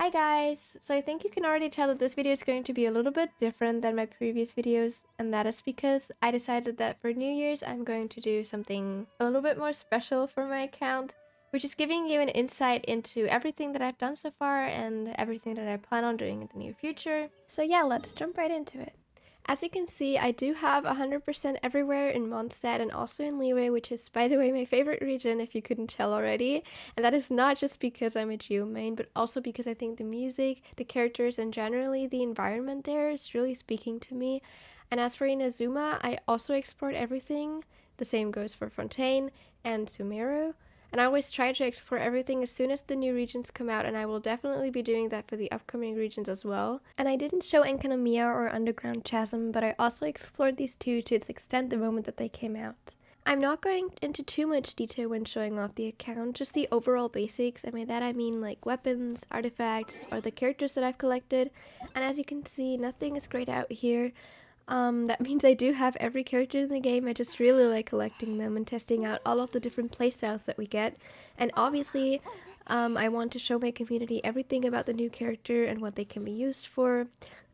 Hi guys! So I think you can already tell that this video is going to be a little bit different than my previous videos, and that is because I decided that for New Year's I'm going to do something a little bit more special for my account, which is giving you an insight into everything that I've done so far and everything that I plan on doing in the near future. So yeah, let's jump right into it. As you can see, I do have 100% everywhere in Mondstadt and also in Liyue, which is, by the way, my favorite region if you couldn't tell already. And that is not just because I'm a Geo main, but also because I think the music, the characters, and generally the environment there is really speaking to me. And as for Inazuma, I also explored everything. The same goes for Fontaine and Sumeru. And I always try to explore everything as soon as the new regions come out, and I will definitely be doing that for the upcoming regions as well. And I didn't show Enkanomiya or Underground Chasm, but I also explored these two to its extent the moment that they came out. I'm not going into too much detail when showing off the account, just the overall basics, and by that I mean like weapons, artifacts, or the characters that I've collected. And as you can see, nothing is grayed out here. That means I do have every character in the game. I just really like collecting them and testing out all of the different playstyles that we get. And obviously, I want to show my community everything about the new character and what they can be used for.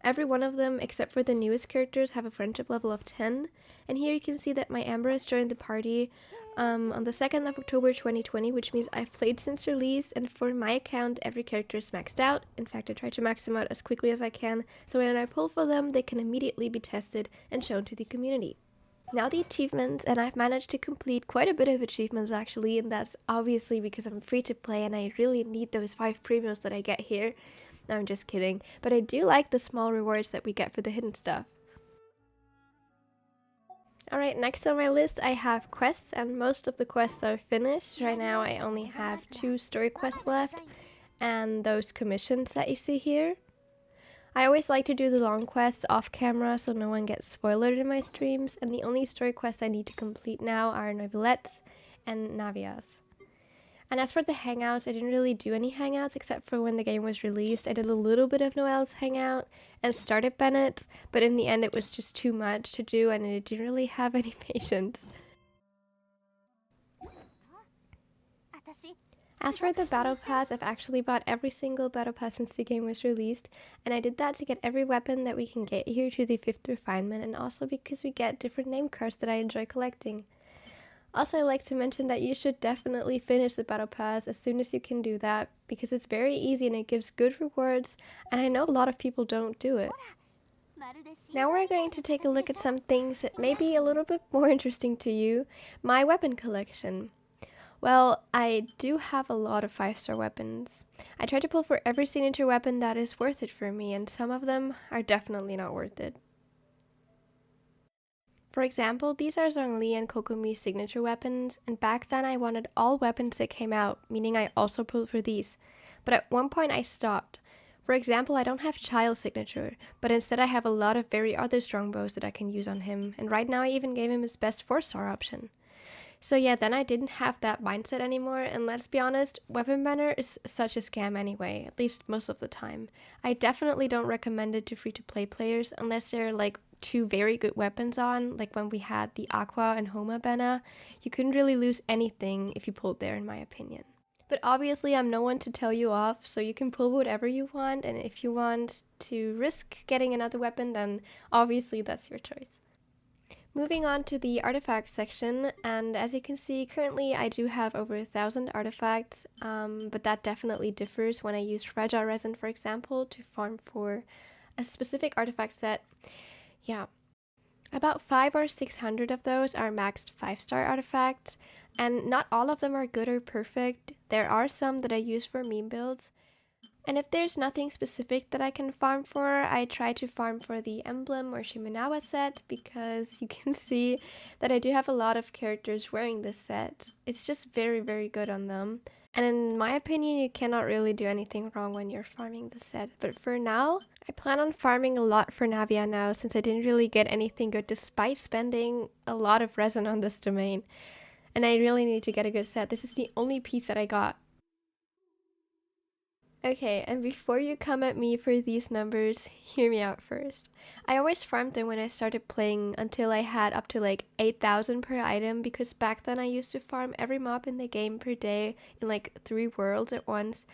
Every one of them, except for the newest characters, have a friendship level of 10. And here you can see that my Amber has joined the party on the 2nd of October 2020, which means I've played since release, and for my account every character is maxed out. In fact, I try to max them out as quickly as I can, so when I pull for them, they can immediately be tested and shown to the community. Now the achievements, and I've managed to complete quite a bit of achievements actually, and that's obviously because I'm free to play and I really need those 5 premiums that I get here. No, I'm just kidding, but I do like the small rewards that we get for the hidden stuff. Alright, next on my list I have quests, and most of the quests are finished. Right now I only have 2 story quests left, and those commissions that you see here. I always like to do the long quests off camera so no one gets spoiled in my streams, and the only story quests I need to complete now are Novelets and Navias. And as for the hangouts, I didn't really do any hangouts except for when the game was released. I did a little bit of Noel's hangout and started Bennett, but in the end it was just too much to do and I didn't really have any patience. As for the battle pass, I've actually bought every single battle pass since the game was released, and I did that to get every weapon that we can get here to the 5th refinement, and also because we get different name cards that I enjoy collecting. Also, I like to mention that you should definitely finish the battle pass as soon as you can do that, because it's very easy and it gives good rewards, and I know a lot of people don't do it. Now we're going to take a look at some things that may be a little bit more interesting to you. My weapon collection. Well, I do have a lot of 5-star weapons. I try to pull for every signature weapon that is worth it for me, and some of them are definitely not worth it. For example, these are Zhongli and Kokomi's signature weapons, and back then I wanted all weapons that came out, meaning I also pulled for these. But at one point I stopped. For example, I don't have Childe's signature, but instead I have a lot of very other strongbows that I can use on him, and right now I even gave him his best 4-star option. So yeah, then I didn't have that mindset anymore, and let's be honest, weapon banner is such a scam anyway, at least most of the time. I definitely don't recommend it to free-to-play players unless they're like 2 very good weapons on, like when we had the Aqua and Homa banner. You couldn't really lose anything if you pulled there in my opinion. But obviously I'm no one to tell you off, so you can pull whatever you want, and if you want to risk getting another weapon, then obviously that's your choice. Moving on to the artifact section, and as you can see, currently I do have over 1,000 artifacts, but that definitely differs when I use fragile resin, for example, to farm for a specific artifact set. Yeah, about 500 or 600 of those are maxed 5-star artifacts, and not all of them are good or perfect. There are some that I use for meme builds. And if there's nothing specific that I can farm for, I try to farm for the emblem or Shimenawa set, because you can see that I do have a lot of characters wearing this set. It's just very, very good on them. And in my opinion, you cannot really do anything wrong when you're farming the set. But for now, I plan on farming a lot for Navia now, since I didn't really get anything good despite spending a lot of resin on this domain. And I really need to get a good set. This is the only piece that I got. Okay, and before you come at me for these numbers, hear me out first. I always farmed them when I started playing until I had up to like 8,000 per item, because back then I used to farm every mob in the game per day in like 3 worlds at once.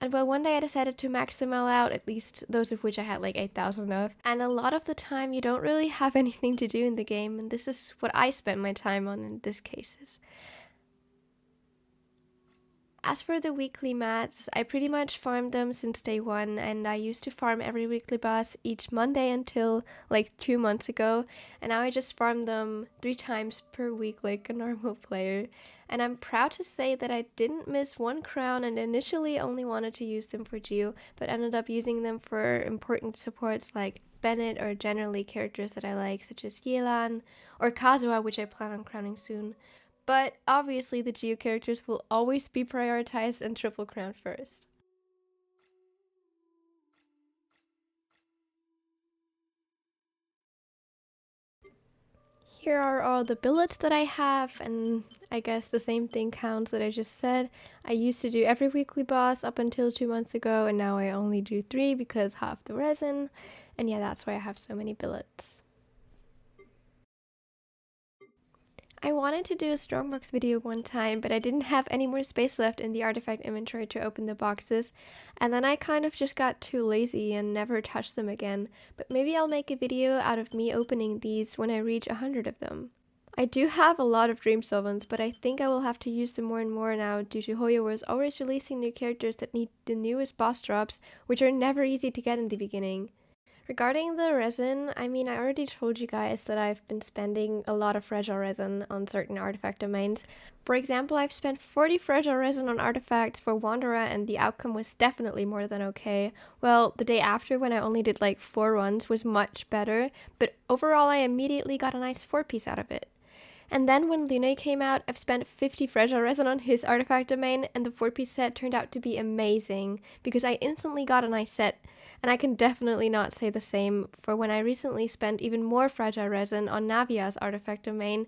And well, one day I decided to max them all out, at least those of which I had like 8,000 of. And a lot of the time you don't really have anything to do in the game, and this is what I spent my time on in this cases. As for the weekly mats, I pretty much farmed them since day one, and I used to farm every weekly boss each Monday until like 2 months ago, and now I just farm them 3 times per week like a normal player. And I'm proud to say that I didn't miss one crown and initially only wanted to use them for Geo, but ended up using them for important supports like Bennett or generally characters that I like, such as Yelan or Kazuha, which I plan on crowning soon. But obviously the Geo characters will always be prioritized and triple crowned first. Here are all the billets that I have, and I guess the same thing counts that I just said. I used to do every weekly boss up until 2 months ago, and now I only do 3 because half the resin. And yeah, that's why I have so many billets. I wanted to do a Strongbox video one time, but I didn't have any more space left in the artifact inventory to open the boxes, and then I kind of just got too lazy and never touched them again, but maybe I'll make a video out of me opening these when I reach 100 of them. I do have a lot of Dream Sovereigns, but I think I will have to use them more and more now due to Hoyo was always releasing new characters that need the newest boss drops, which are never easy to get in the beginning. Regarding the resin, I mean, I already told you guys that I've been spending a lot of fragile resin on certain artifact domains. For example, I've spent 40 fragile resin on artifacts for Wanderer, and the outcome was definitely more than okay. Well, the day after, when I only did like 4 runs, was much better, but overall I immediately got a nice 4-piece out of it. And then when Lune came out, I've spent 50 fragile resin on his artifact domain, and the 4-piece set turned out to be amazing, because I instantly got a nice set. And I can definitely not say the same for when I recently spent even more fragile resin on Navia's artifact domain,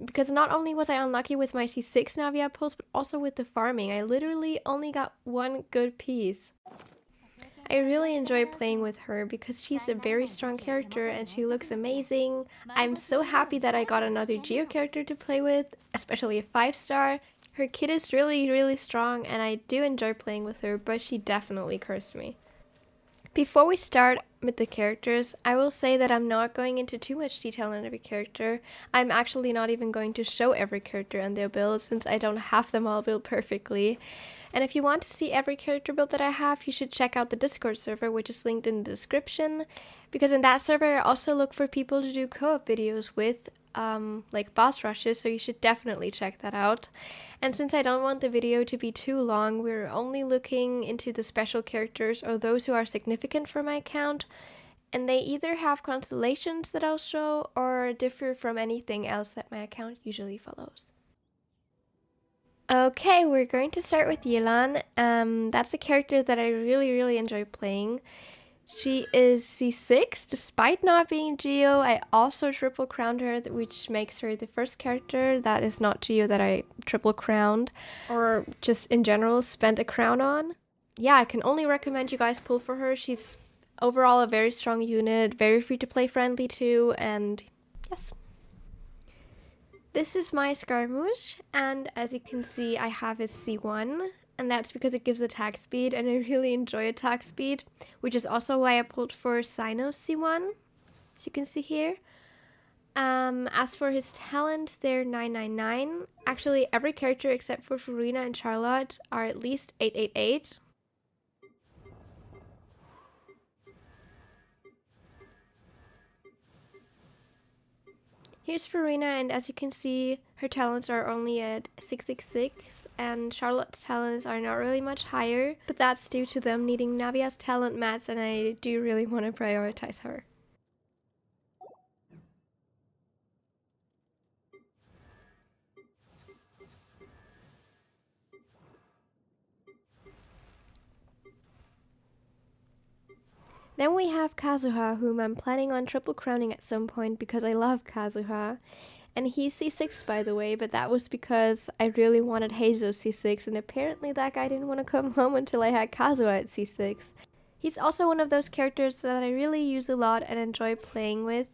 because not only was I unlucky with my C6 Navia pulls, but also with the farming. I literally only got 1 good piece. I really enjoy playing with her because she's a very strong character and she looks amazing. I'm so happy that I got another Geo character to play with, especially a 5-star. Her kit is really strong and I do enjoy playing with her, but she definitely cursed me. Before we start with the characters, I will say that I'm not going into too much detail on every character. I'm actually not even going to show every character and their builds since I don't have them all built perfectly. And if you want to see every character build that I have, you should check out the Discord server, which is linked in the description. Because in that server, I also look for people to do co-op videos with, like boss rushes, so you should definitely check that out. And since I don't want the video to be too long, we're only looking into the special characters or those who are significant for my account, and they either have constellations that I'll show or differ from anything else that my account usually follows. Okay, we're going to start with Yelan. That's a character that I really enjoy playing. She is C6, despite not being Geo. I also triple crowned her, which makes her the first character that is not Geo that I triple crowned, or just in general spent a crown on. Yeah, I can only recommend you guys pull for her. She's overall a very strong unit, very free to play friendly too, and yes. This is my Scaramouche, and as you can see, I have his C1. And that's because it gives attack speed, and I really enjoy attack speed, which is also why I pulled for Cyno's C1, as you can see here. As for his talents, they're 999. Actually, every character except for Furina and Charlotte are at least 888. Here's Furina, and as you can see, her talents are only at 666, and Charlotte's talents are not really much higher, but that's due to them needing Navia's talent mats, and I do really want to prioritize her. Then we have Kazuha, whom I'm planning on triple crowning at some point because I love Kazuha. And he's C6 by the way, but that was because I really wanted Heizou C6, and apparently that guy didn't want to come home until I had Kazuha at C6. He's also one of those characters that I really use a lot and enjoy playing with.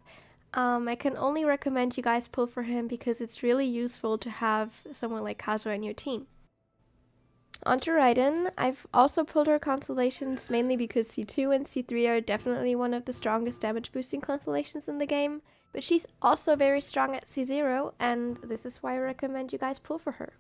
I can only recommend you guys pull for him because it's really useful to have someone like Kazuha in your team. Onto Raiden, I've also pulled her constellations mainly because C2 and C3 are definitely one of the strongest damage boosting constellations in the game, but she's also very strong at C0, and this is why I recommend you guys pull for her.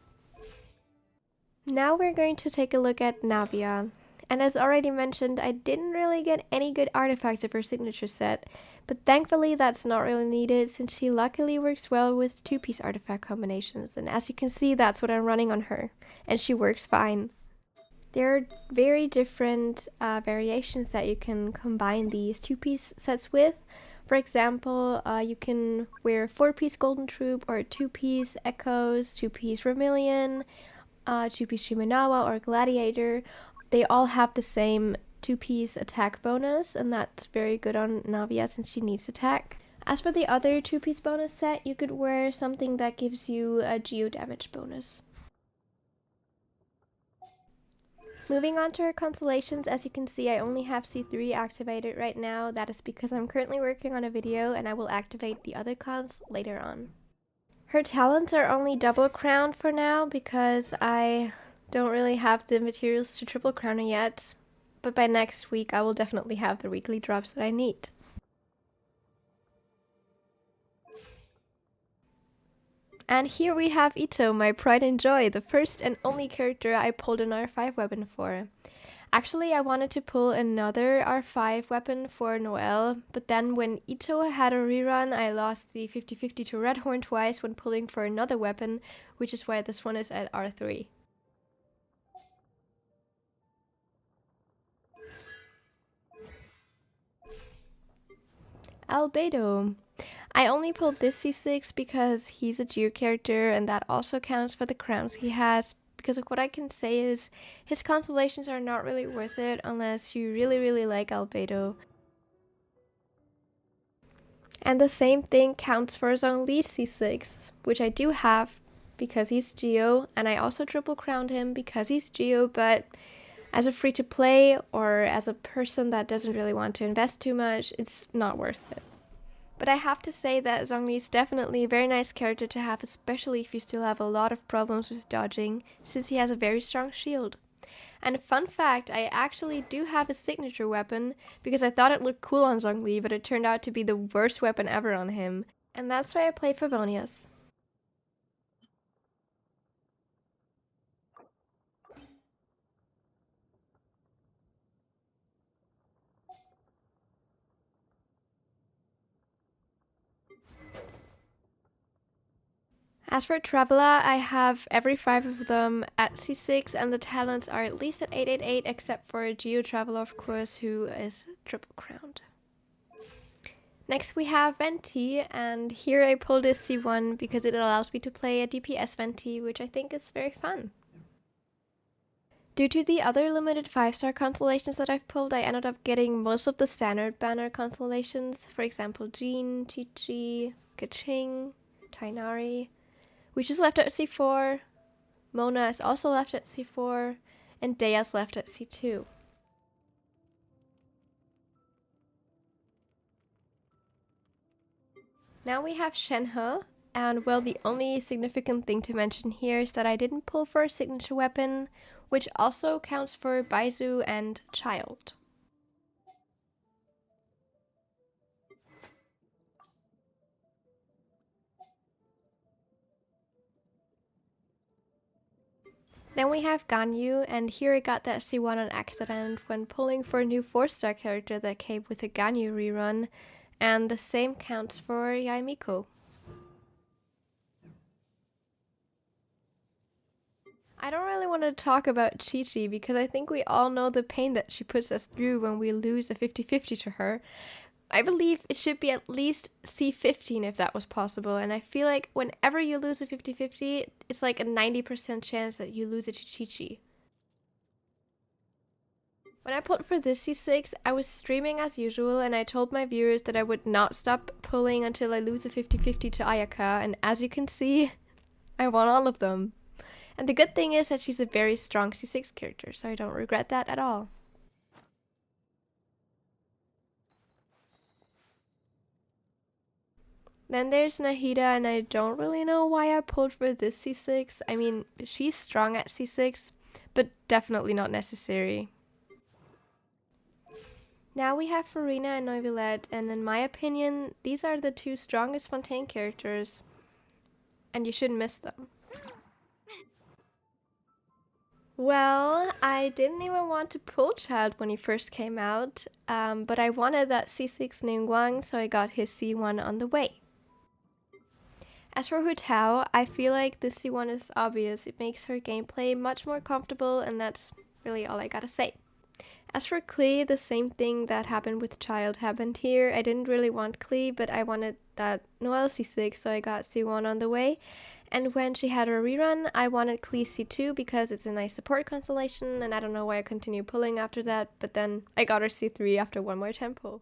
Now we're going to take a look at Navia. And as already mentioned, I didn't really get any good artifacts of her signature set, but thankfully that's not really needed since she luckily works well with two-piece artifact combinations, and as you can see that's what I'm running on her, and she works fine. There are very different variations that you can combine these two-piece sets with. For example, you can wear a 4-piece Golden Troop or a 2-piece Echoes, 2-piece Vermilion, 2-piece Shimenawa or Gladiator. They all have the same 2-piece attack bonus, and that's very good on Navia since she needs attack. As for the other 2-piece bonus set, you could wear something that gives you a geo damage bonus. Moving on to her constellations, as you can see I only have C3 activated right now. That is because I'm currently working on a video and I will activate the other cons later on. Her talents are only double crowned for now because I don't really have the materials to triple crown her yet, but by next week I will definitely have the weekly drops that I need. And here we have Itto, my pride and joy, the first and only character I pulled an R5 weapon for. Actually, I wanted to pull another R5 weapon for Noelle, but then when Itto had a rerun, I lost the 50-50 to Redhorn twice when pulling for another weapon, which is why this one is at R3. Albedo. I only pulled this C6 because he's a Geo character and that also counts for the crowns he has, because of what I can say is his constellations are not really worth it unless you really like Albedo. And the same thing counts for Zhongli's C6, which I do have because he's Geo, and I also triple crowned him because he's Geo, but as a free to play or as a person that doesn't really want to invest too much, it's not worth it. But I have to say that Zhongli is definitely a very nice character to have, especially if you still have a lot of problems with dodging, since he has a very strong shield. And a fun fact, I actually do have a signature weapon, because I thought it looked cool on Zhongli, but it turned out to be the worst weapon ever on him. And that's why I play Favonius. As for Traveler, I have every 5 of them at C6, and the talents are at least at 888, except for Geo Traveler, of course, who is triple crowned. Next we have Venti, and here I pulled this C1 because it allows me to play a DPS Venti, which I think is very fun. Due to the other limited 5-star constellations that I've pulled, I ended up getting most of the standard banner constellations, for example Jean, Chi-Chi, Keqing, Tainari, which is left at C4, Mona is also left at C4, and Dea's left at C2. Now we have Shenhe, and well, the only significant thing to mention here is that I didn't pull for a signature weapon, which also counts for Baizu and Childe. Then we have Ganyu, and here I got that C1 on accident when pulling for a new 4-star character that came with a Ganyu rerun, and the same counts for Yae Miko. I don't really want to talk about Chi-Chi because I think we all know the pain that she puts us through when we lose a 50-50 to her. I believe it should be at least C15 if that was possible, and I feel like whenever you lose a 50-50, it's like a 90% chance that you lose it to Chi-Chi. When I pulled for this C6, I was streaming as usual, and I told my viewers that I would not stop pulling until I lose a 50-50 to Ayaka, and as you can see, I won all of them. And the good thing is that she's a very strong C6 character, so I don't regret that at all. Then there's Nahida, and I don't really know why I pulled for this C6. I mean, she's strong at C6, but definitely not necessary. Now we have Furina and Neuvillette, and in my opinion, these are the two strongest Fontaine characters, and you shouldn't miss them. Well, I didn't even want to pull Childe when he first came out, but I wanted that C6 Ningguang, so I got his C1 on the way. As for Hu Tao, I feel like the C1 is obvious. It makes her gameplay much more comfortable, and that's really all I gotta say. As for Klee, the same thing that happened with Childe happened here. I didn't really want Klee, but I wanted that Noelle C6, so I got C1 on the way. And when she had her rerun, I wanted Klee C2 because it's a nice support constellation, and I don't know why I continued pulling after that, but then I got her C3 after one more tempo.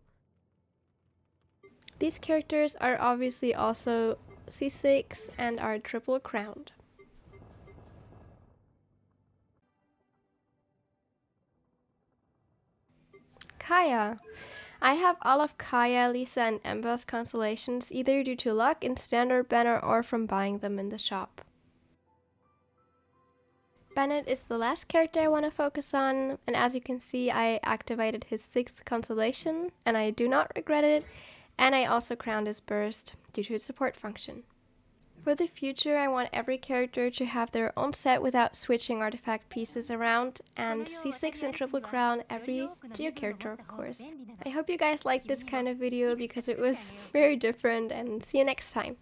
These characters are obviously also C6 and are triple crowned. Kaeya. I have all of Kaeya, Lisa, and Emba's constellations either due to luck in standard banner or from buying them in the shop. Bennett is the last character I want to focus on, and as you can see, I activated his 6th constellation, and I do not regret it, and I also crowned his burst due to its support function. For the future, I want every character to have their own set without switching artifact pieces around, and C6 and triple crown every Geo character, of course. I hope you guys liked this kind of video because it was very different, and see you next time.